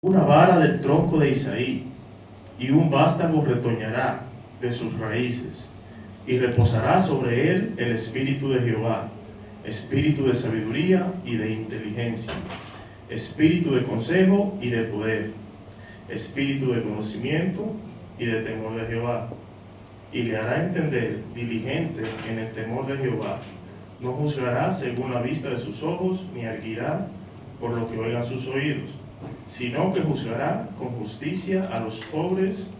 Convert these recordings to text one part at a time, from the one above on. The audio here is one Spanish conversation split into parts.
Una vara del tronco de Isaí, y un vástago retoñará de sus raíces, y reposará sobre él el espíritu de Jehová, espíritu de sabiduría y de inteligencia, espíritu de consejo y de poder, espíritu de conocimiento y de temor de Jehová. Y le hará entender diligente en el temor de Jehová. No juzgará según la vista de sus ojos, ni arguirá por lo que oigan sus oídos, sino que juzgará con justicia a los pobres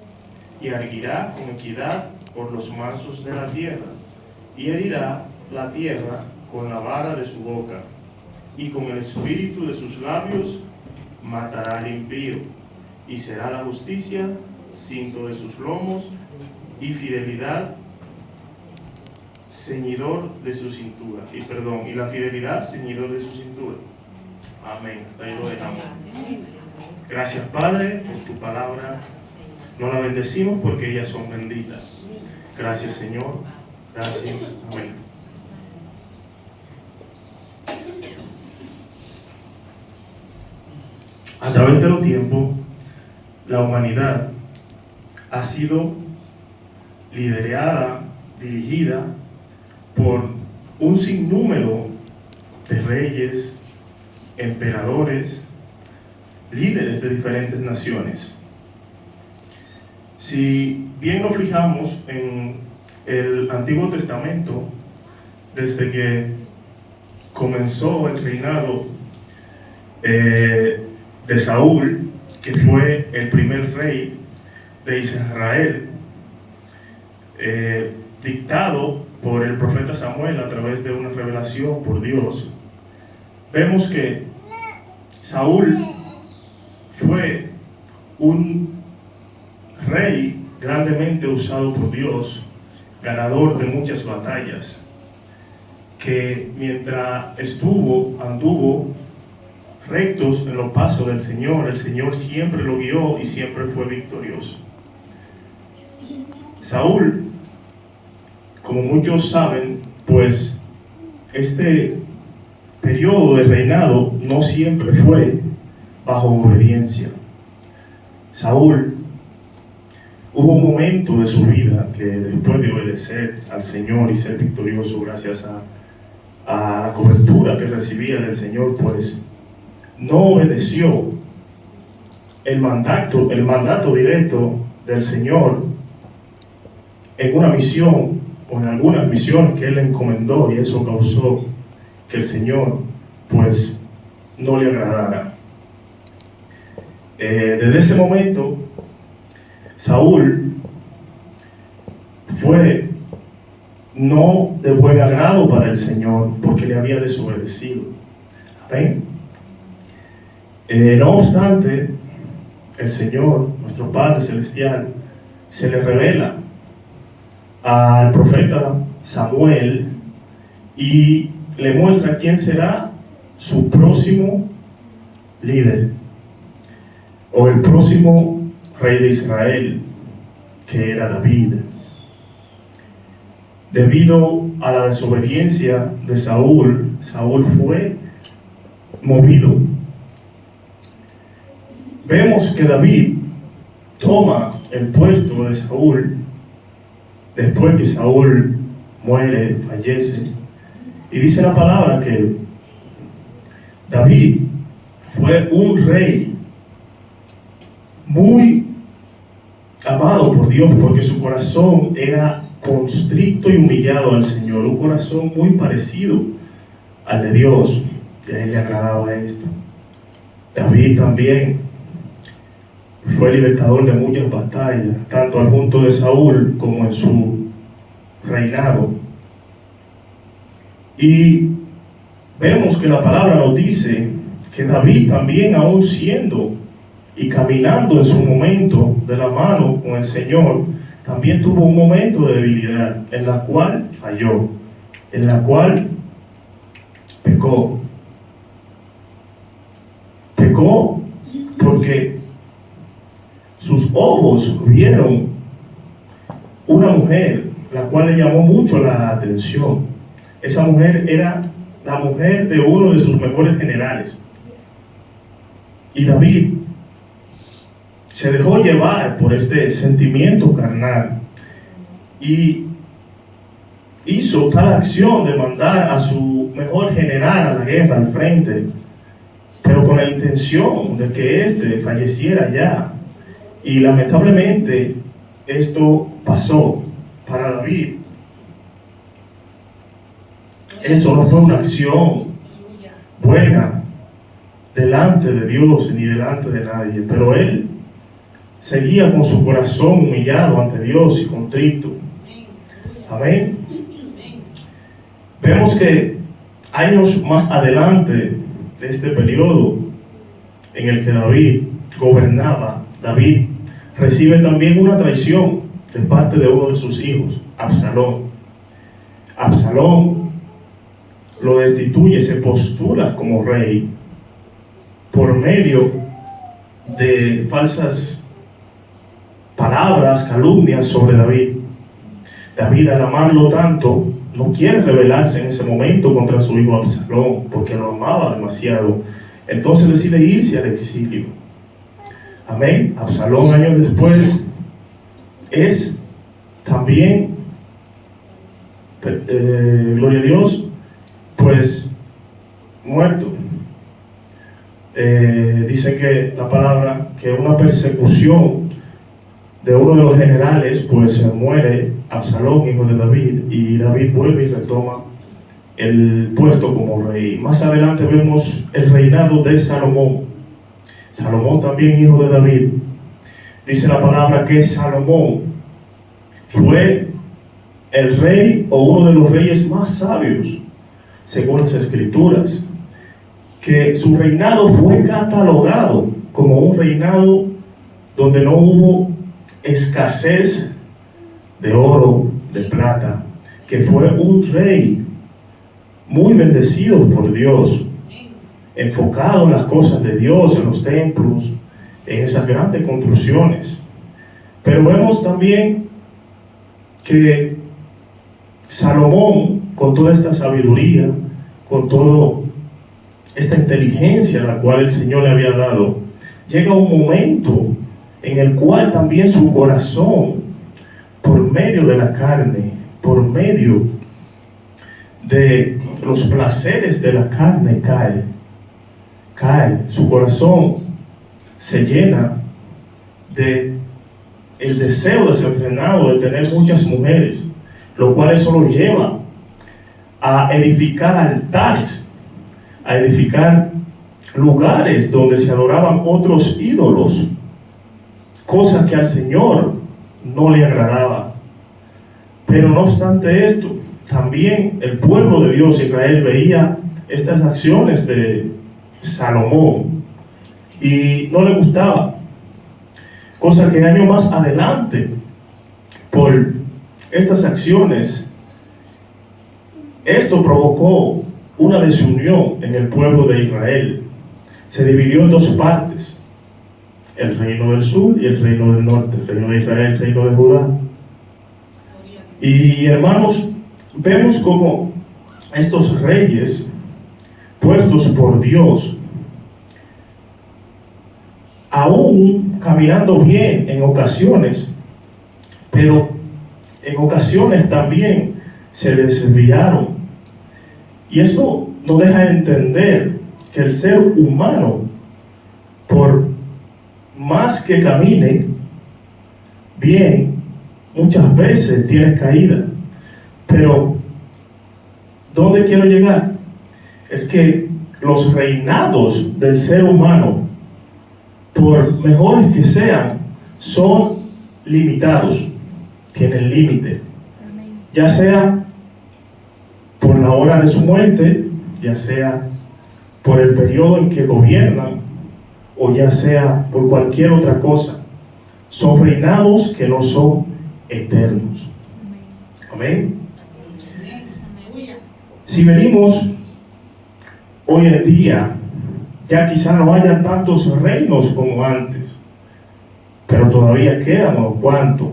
y arguirá con equidad por los mansos de la tierra, y herirá la tierra con la vara de su boca, y con el espíritu de sus labios matará al impío, y será la justicia cinto de sus lomos, y fidelidad ceñidor de su cintura, y la fidelidad ceñidor de su cintura. Amén. Hasta ahí lo dejamos. Gracias, Padre, por tu palabra. No la bendecimos porque ellas son benditas. Gracias, Señor. Gracias. Amén. A través de los tiempos, la humanidad ha sido liderada, dirigida por un sinnúmero de reyes, emperadores, líderes de diferentes naciones. Si bien nos fijamos en el Antiguo Testamento, desde que comenzó el reinado de Saúl, que fue el primer rey de Israel, dictado por el profeta Samuel a través de una revelación por Dios, vemos que Saúl fue un rey grandemente usado por Dios, ganador de muchas batallas, que mientras anduvo rectos en los pasos del Señor, el Señor siempre lo guió y siempre fue victorioso. Saúl, como muchos saben, pues este periodo de reinado no siempre fue bajo obediencia. Saúl, hubo un momento de su vida que después de obedecer al Señor y ser victorioso gracias a la cobertura que recibía del Señor, pues no obedeció el mandato directo del Señor en una misión o en algunas misiones que Él le encomendó, y eso causó que el Señor pues no le agradara. Desde ese momento Saúl fue no de buen agrado para el Señor porque le había desobedecido. Amén. No obstante, el Señor, nuestro Padre Celestial, se le revela al profeta Samuel y le muestra quién será su próximo líder o el próximo rey de Israel, que era David. Debido a la desobediencia de Saúl, Saúl fue movido. Vemos que David toma el puesto de Saúl después que Saúl muere, fallece. Y dice la palabra que David fue un rey muy amado por Dios, porque su corazón era constricto y humillado al Señor, un corazón muy parecido al de Dios, y a Él le agradaba esto. David también fue libertador de muchas batallas, tanto al junto de Saúl como en su reinado. Y vemos que la palabra nos dice que David también, aún siendo y caminando en su momento de la mano con el Señor, también tuvo un momento de debilidad en la cual falló, en la cual pecó. Pecó porque sus ojos vieron una mujer la cual le llamó mucho la atención. Esa mujer era la mujer de uno de sus mejores generales. Y David se dejó llevar por este sentimiento carnal y hizo tal acción de mandar a su mejor general a la guerra, al frente, pero con la intención de que éste falleciera ya. Y lamentablemente esto pasó para David. Eso no fue una acción buena delante de Dios ni delante de nadie, pero él seguía con su corazón humillado ante Dios y contrito. Amén. Vemos que años más adelante de este periodo en el que David gobernaba, David recibe también una traición de parte de uno de sus hijos, Absalón. Absalón lo destituye, se postula como rey por medio de falsas palabras, calumnias sobre David. David, al amarlo tanto, no quiere rebelarse en ese momento contra su hijo Absalón, porque lo amaba demasiado. Entonces decide irse al exilio. Amén. Absalón, años después, es también, gloria a Dios, pues muerto. Dice que la palabra, que una persecución de uno de los generales, pues se muere Absalón, hijo de David, y David vuelve y retoma el puesto como rey. Más adelante vemos el reinado de Salomón. Salomón también hijo de David. Dice la palabra que Salomón fue el rey o uno de los reyes más sabios, según las escrituras, que su reinado fue catalogado como un reinado donde no hubo escasez de oro, de plata, que fue un rey muy bendecido por Dios, enfocado en las cosas de Dios, en los templos, en esas grandes construcciones. Pero vemos también que Salomón, con toda esta sabiduría, con toda esta inteligencia la cual el Señor le había dado, llega un momento en el cual también su corazón, por medio de la carne, por medio de los placeres de la carne, cae. Su corazón se llena de el deseo desenfrenado de tener muchas mujeres, lo cual eso lo lleva a edificar altares, a edificar lugares donde se adoraban otros ídolos, cosa que al Señor no le agradaba. Pero no obstante esto, también el pueblo de Dios, Israel, veía estas acciones de Salomón y no le gustaba, cosa que años más adelante, por estas acciones, esto provocó una desunión en el pueblo de Israel. Se dividió en dos partes: el reino del sur y el reino del norte, el reino de Israel, el reino de Judá. Y hermanos, vemos como estos reyes puestos por Dios, aún caminando bien en ocasiones, pero en ocasiones también se desviaron. Y eso nos deja entender que el ser humano, por más que camine bien, muchas veces tiene caída. Pero ¿dónde quiero llegar? Es que los reinados del ser humano, por mejores que sean, son limitados, tienen límite, ya sea por la hora de su muerte, ya sea por el periodo en que gobiernan, o ya sea por cualquier otra cosa. Son reinados que no son eternos. Amén. Si venimos hoy en día, ya quizá no haya tantos reinos como antes, pero todavía quedan unos cuantos.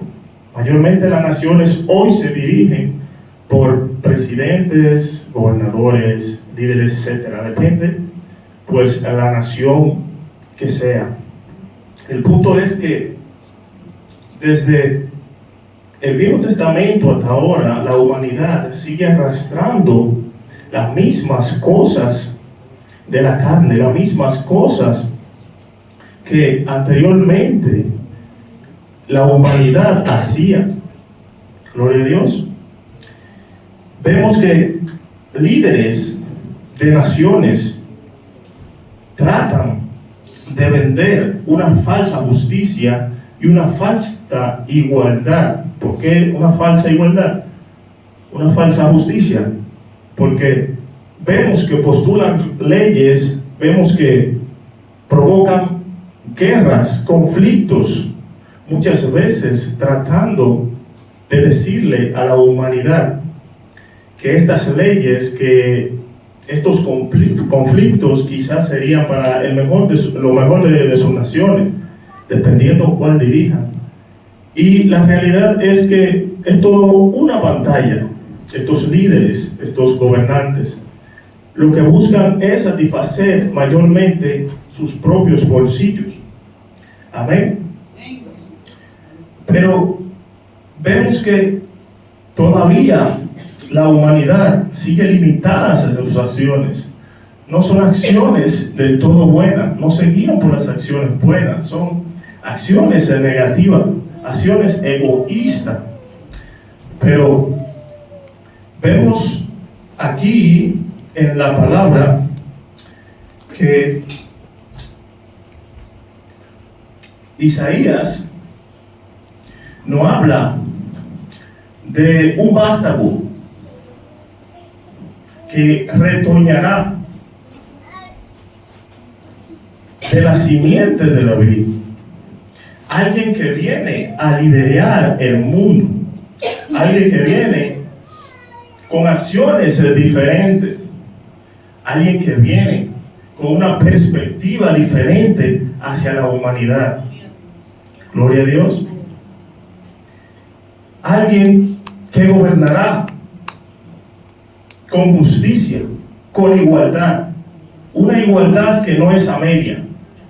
Mayormente las naciones hoy se dirigen por presidentes, gobernadores, líderes, etcétera. Depende, pues, a la nación que sea. El punto es que desde el Viejo Testamento hasta ahora, la humanidad sigue arrastrando las mismas cosas de la carne, las mismas cosas que anteriormente la humanidad hacía. Gloria a Dios. Vemos que líderes de naciones tratan de vender una falsa justicia y una falsa igualdad. ¿Por qué una falsa igualdad? Una falsa justicia. Porque vemos que postulan leyes, vemos que provocan guerras, conflictos, muchas veces tratando de decirle a la humanidad que estas leyes, que estos conflictos quizás serían para lo mejor de sus naciones, dependiendo cuál dirijan. Y la realidad es que es todo una pantalla. Estos líderes, estos gobernantes, lo que buscan es satisfacer mayormente sus propios bolsillos. Amén. Pero vemos que todavía la humanidad sigue limitada a sus acciones. No son acciones del todo buenas, no se guían por las acciones buenas, son acciones negativas, acciones egoístas. Pero vemos aquí en la palabra que Isaías no habla de un vástago que retoñará de la simiente de la vid. Alguien que viene a liderar el mundo, alguien que viene con acciones diferentes, alguien que viene con una perspectiva diferente hacia la humanidad. Gloria a Dios. Alguien que gobernará con justicia, con igualdad. Una igualdad que no es a media,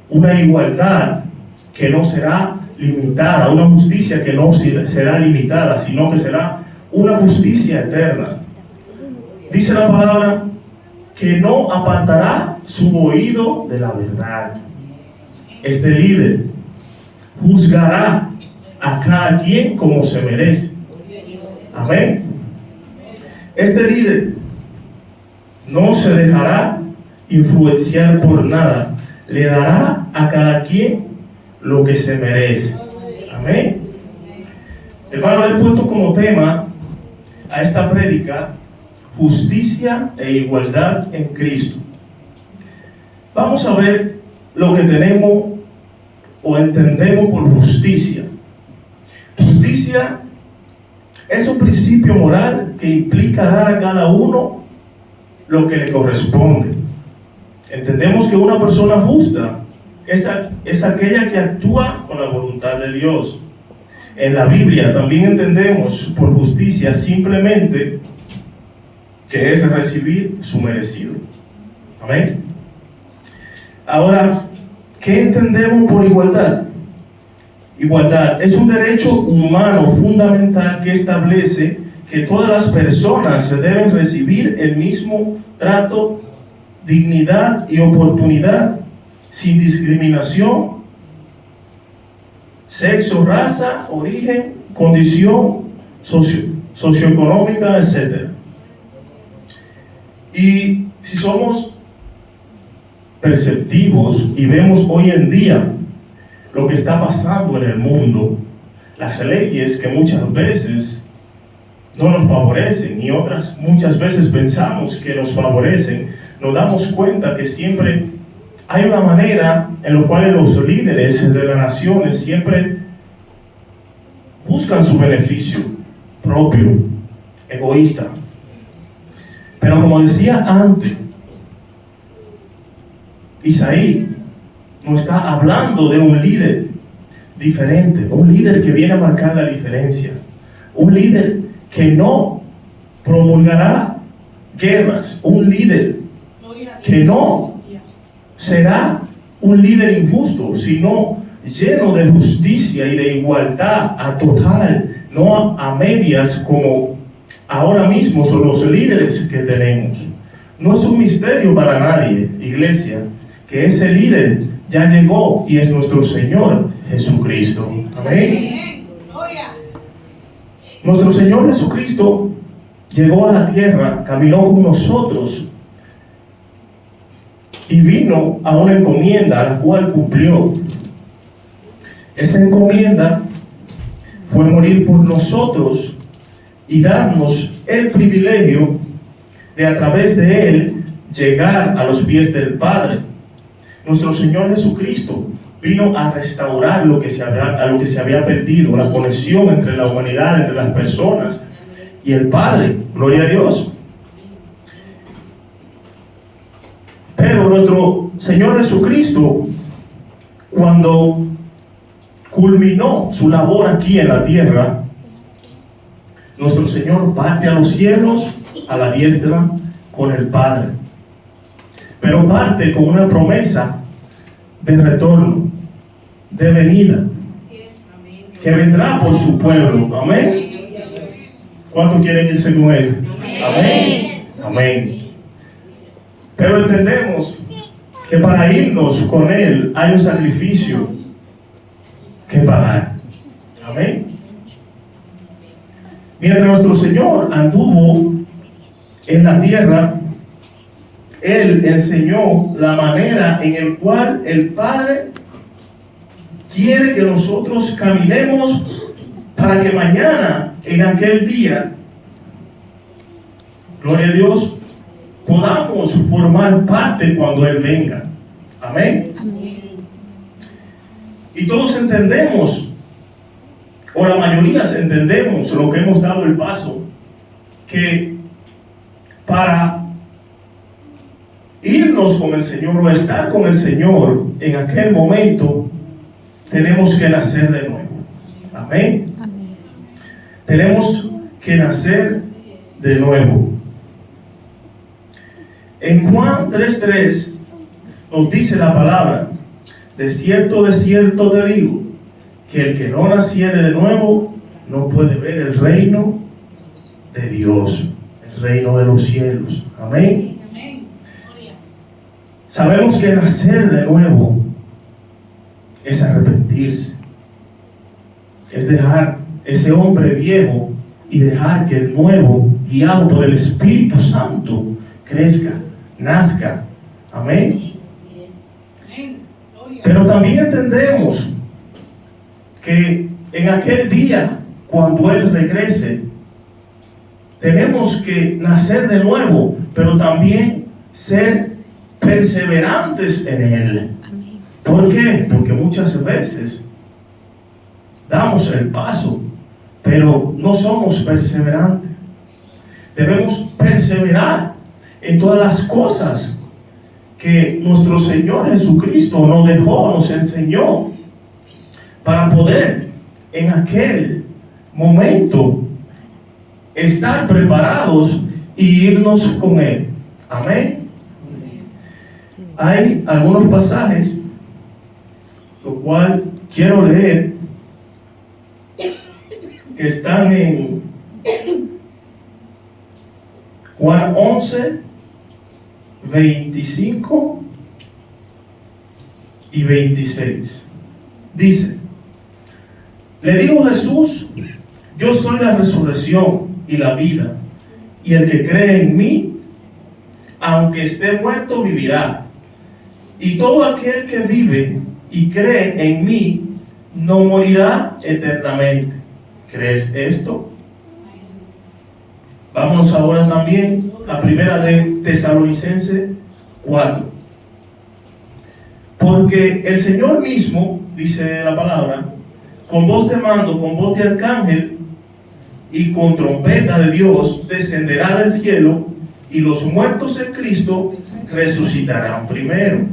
una igualdad que no será limitada, una justicia que no será limitada, sino que será una justicia eterna. Dice la palabra que no apartará su oído de la verdad. Este líder juzgará a cada quien como se merece. Amén. Este líder no se dejará influenciar por nada. Le dará a cada quien lo que se merece. Amén. Hermano, le he puesto como tema a esta prédica: justicia e igualdad en Cristo. Vamos a ver lo que tenemos o entendemos por justicia. Justicia es un principio moral que implica dar a cada uno lo que le corresponde. Entendemos que una persona justa es aquella que actúa con la voluntad de Dios. En la Biblia también entendemos por justicia simplemente que es recibir su merecido. Amén. Ahora, ¿qué entendemos por igualdad? Igualdad es un derecho humano fundamental que establece que todas las personas deben recibir el mismo trato, dignidad y oportunidad, sin discriminación, sexo, raza, origen, condición socioeconómica, etc. Y si somos perceptivos y vemos hoy en día lo que está pasando en el mundo, las leyes que muchas veces no nos favorecen y otras muchas veces pensamos que nos favorecen, nos damos cuenta que siempre hay una manera en la cual los líderes de las naciones siempre buscan su beneficio propio, egoísta. Pero como decía antes, Isaías nos está hablando de un líder diferente, un líder que viene a marcar la diferencia, un líder que no promulgará guerras, un líder que no será un líder injusto, sino lleno de justicia y de igualdad a total, no a medias como ahora mismo son los líderes que tenemos. No es un misterio para nadie, iglesia, que ese líder ya llegó y es nuestro Señor Jesucristo. Amén. Nuestro Señor Jesucristo llegó a la tierra, caminó con nosotros y vino a una encomienda a la cual cumplió. Esa encomienda fue morir por nosotros y darnos el privilegio de a través de Él llegar a los pies del Padre. Nuestro Señor Jesucristo vino a restaurar lo que se había perdido, la conexión entre la humanidad, entre las personas y el Padre. Gloria a Dios. Pero nuestro Señor Jesucristo, cuando culminó su labor aquí en la tierra, nuestro Señor parte a los cielos, a la diestra con el Padre. Pero parte con una promesa de retorno, de venida, que vendrá por su pueblo. Amén. ¿Cuántos quieren irse con Él? Amén. Amén. Pero entendemos que para irnos con Él hay un sacrificio que pagar. Amén. Mientras nuestro Señor anduvo en la tierra, Él enseñó la manera en la cual el Padre quiere que nosotros caminemos para que mañana, en aquel día, gloria a Dios, podamos formar parte cuando Él venga. Amén. Amén. Y todos entendemos, o la mayoría entendemos, lo que hemos dado el paso, que para irnos con el Señor o estar con el Señor en aquel momento, tenemos que nacer de nuevo. Amén. Amén. Tenemos que nacer de nuevo. En Juan 3:3 nos dice la palabra: de cierto te digo, que el que no naciere de nuevo no puede ver el reino de Dios, el reino de los cielos. Amén. Sabemos que nacer de nuevo es arrepentirse, es dejar ese hombre viejo y dejar que el nuevo, guiado por el Espíritu Santo, crezca, nazca. Amén. Pero también entendemos que en aquel día, cuando Él regrese, tenemos que nacer de nuevo, pero también ser perseverantes en Él. ¿Por qué? Porque muchas veces damos el paso, pero no somos perseverantes. Debemos perseverar en todas las cosas que nuestro Señor Jesucristo nos dejó, nos enseñó, para poder en aquel momento estar preparados y irnos con Él. Amén. Hay algunos pasajes, lo cual quiero leer, que están en Juan 11, 25 y 26. Dice: le dijo Jesús: yo soy la resurrección y la vida, y el que cree en mí, aunque esté muerto, vivirá. Y todo aquel que vive y cree en mí no morirá eternamente. ¿Crees esto? Vámonos ahora también a primera de Tesalonicenses 4. Porque el Señor mismo, dice la palabra, con voz de mando, con voz de arcángel y con trompeta de Dios, descenderá del cielo, y los muertos en Cristo resucitarán primero.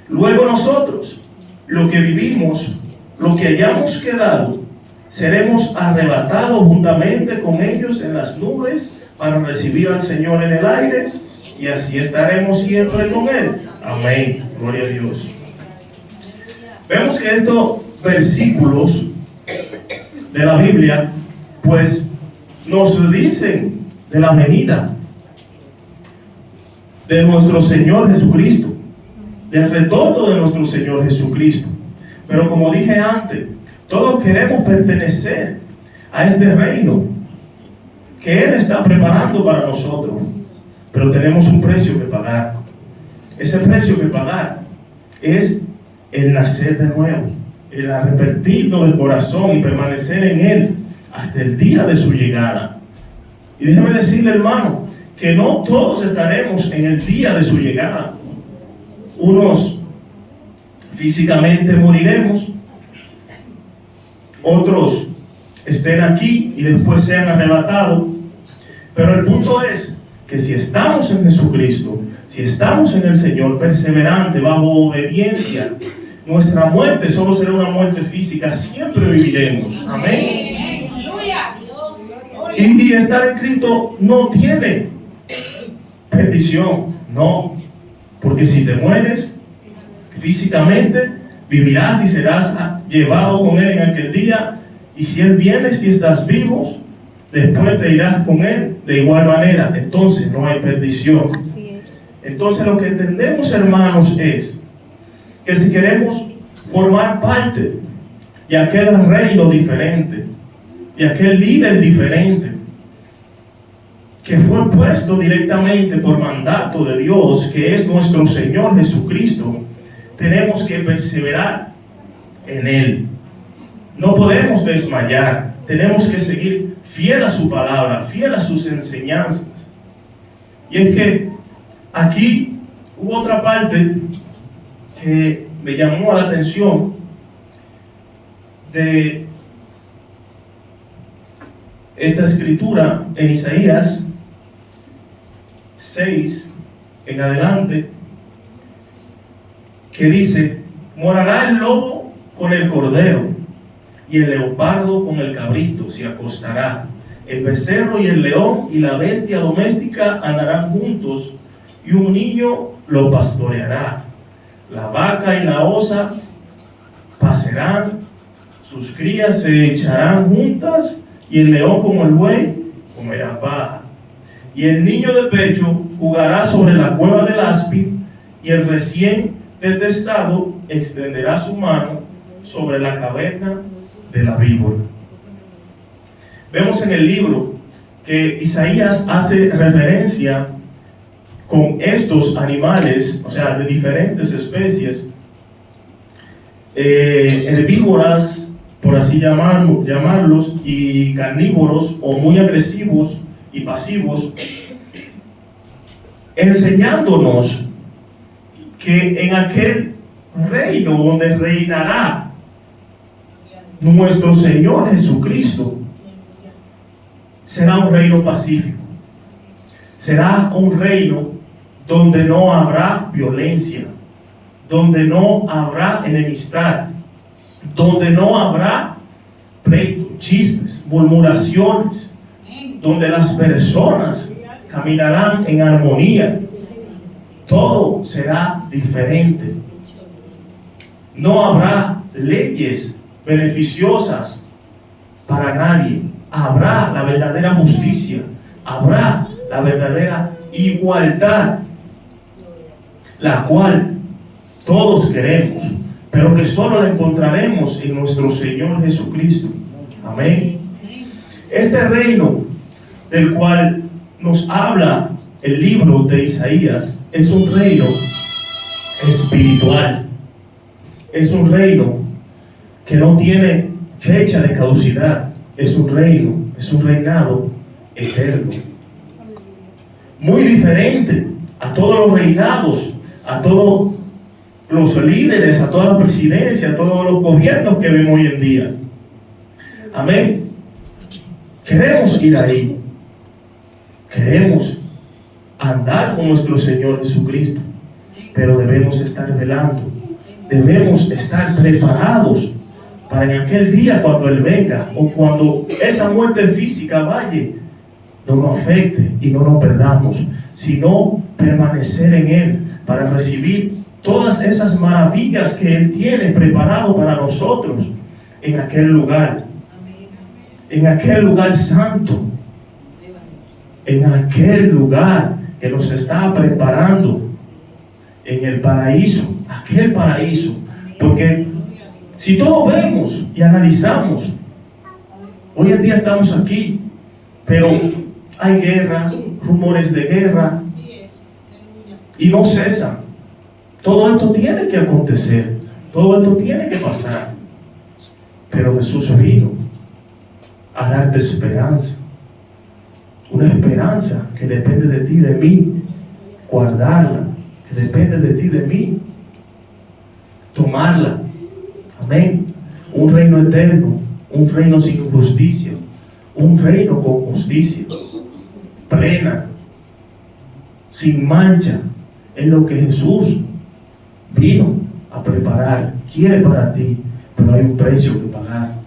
Luego nosotros, los que vivimos, los que hayamos quedado, seremos arrebatados juntamente con ellos en las nubes para recibir al Señor en el aire, y así estaremos siempre con Él. Amén. Gloria a Dios. Vemos que estos versículos de la Biblia pues nos dicen de la venida de nuestro Señor Jesucristo, del retorno de nuestro Señor Jesucristo. Pero como dije antes, todos queremos pertenecer a este reino que Él está preparando para nosotros, pero tenemos un precio que pagar. Ese precio que pagar es el nacer de nuevo, el arrepentirnos de corazón y permanecer en Él hasta el día de su llegada. Y déjeme decirle, hermano, que no todos estaremos en el día de su llegada. Unos físicamente moriremos, otros estén aquí y después sean arrebatados. Pero el punto es que si estamos en Jesucristo, si estamos en el Señor, perseverante, bajo obediencia, nuestra muerte solo será una muerte física, siempre viviremos. Amén. Y estar en Cristo no tiene perdición, no, porque si te mueres físicamente, vivirás y serás llevado con Él en aquel día, y si Él viene, si estás vivo, después te irás con Él de igual manera. Entonces no hay perdición. Así es. Entonces lo que entendemos, hermanos, es que si queremos formar parte de aquel reino diferente, de aquel líder diferente, que fue puesto directamente por mandato de Dios, que es nuestro Señor Jesucristo, tenemos que perseverar en Él. No podemos desmayar, tenemos que seguir fiel a su palabra, fiel a sus enseñanzas. Y es que aquí hubo otra parte que me llamó la atención de esta escritura en Isaías 6 en adelante, que dice: morará el lobo con el cordero, y el leopardo con el cabrito se acostará. El becerro y el león y la bestia doméstica andarán juntos, y un niño lo pastoreará. La vaca y la osa pasarán, sus crías se echarán juntas, y el león como el buey comerá paja. Y el niño de pecho jugará sobre la cueva del áspid, y el recién detestado extenderá su mano sobre la caverna de la víbora. Vemos en el libro que Isaías hace referencia con estos animales, o sea, de diferentes especies, herbívoras, por así llamarlos, y carnívoros, o muy agresivos y pasivos, enseñándonos que en aquel reino donde reinará nuestro Señor Jesucristo, será un reino pacífico, será un reino donde no habrá violencia, donde no habrá enemistad, donde no habrá pleitos, chismes, murmuraciones, donde las personas caminarán en armonía. Todo será diferente. No habrá leyes beneficiosas para nadie. Habrá la verdadera justicia, habrá la verdadera igualdad, la cual todos queremos, pero que solo la encontraremos en nuestro Señor Jesucristo. Amén. Este reino del cual nos habla el libro de Isaías es un reino espiritual, es un reino que no tiene fecha de caducidad, es un reino, es un reinado eterno, muy diferente a todos los reinados, a todos los líderes, a todas las presidencias, a todos los gobiernos que vemos hoy en día. Amén. Queremos ir ahí, queremos andar con nuestro Señor Jesucristo, pero debemos estar velando, debemos estar preparados para en aquel día, cuando Él venga, o cuando esa muerte física vaya, no nos afecte y no nos perdamos, sino permanecer en Él para recibir todas esas maravillas que Él tiene preparado para nosotros en aquel lugar santo, en aquel lugar que nos está preparando, en el paraíso, aquel paraíso. Porque si todos vemos y analizamos, hoy en día estamos aquí, pero hay guerras, rumores de guerra, y no cesan. Todo esto tiene que acontecer, todo esto tiene que pasar. Pero Jesús vino a darte esperanza, una esperanza que depende de ti, de mí, guardarla, que depende de ti, de mí, tomarla. Amén. Un reino eterno, un reino sin injusticia, un reino con justicia plena, sin mancha, en lo que Jesús vino a preparar, quiere para ti, pero hay un precio que pagar,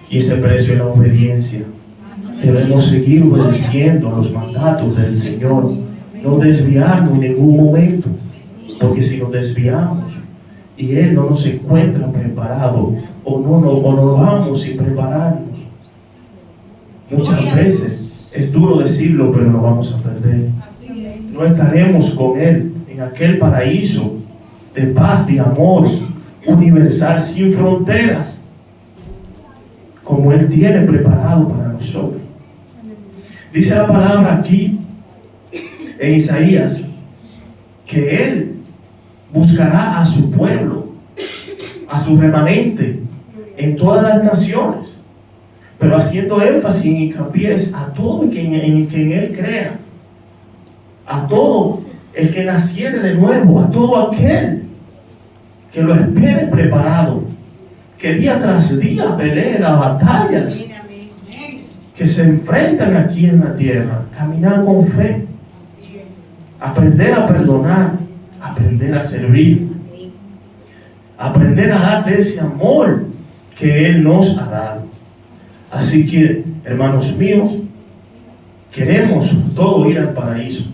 y ese precio es la obediencia. Debemos seguir obedeciendo a los mandatos del Señor, no desviarnos en ningún momento, porque si nos desviamos y Él no nos encuentra preparado, o no vamos sin prepararnos, muchas veces es duro decirlo, pero lo vamos a perder. No estaremos con Él en aquel paraíso de paz, de amor universal, sin fronteras, como Él tiene preparado para nosotros. Dice la palabra aquí en Isaías que Él buscará a su pueblo, a su remanente en todas las naciones, pero haciendo énfasis y hincapié a todo el que en Él crea, a todo el que naciere de nuevo, a todo aquel que lo espere preparado, que día tras día pelee las batallas que se enfrentan aquí en la tierra. Caminar con fe, aprender a perdonar, aprender a servir, aprender a dar de ese amor que Él nos ha dado. Así que, hermanos míos, queremos todos ir al paraíso,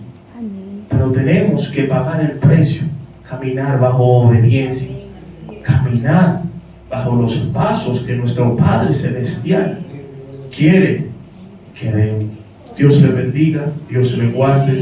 pero tenemos que pagar el precio, caminar bajo obediencia, caminar bajo los pasos que nuestro Padre Celestial quiere que demos. Dios le bendiga, Dios le guarde.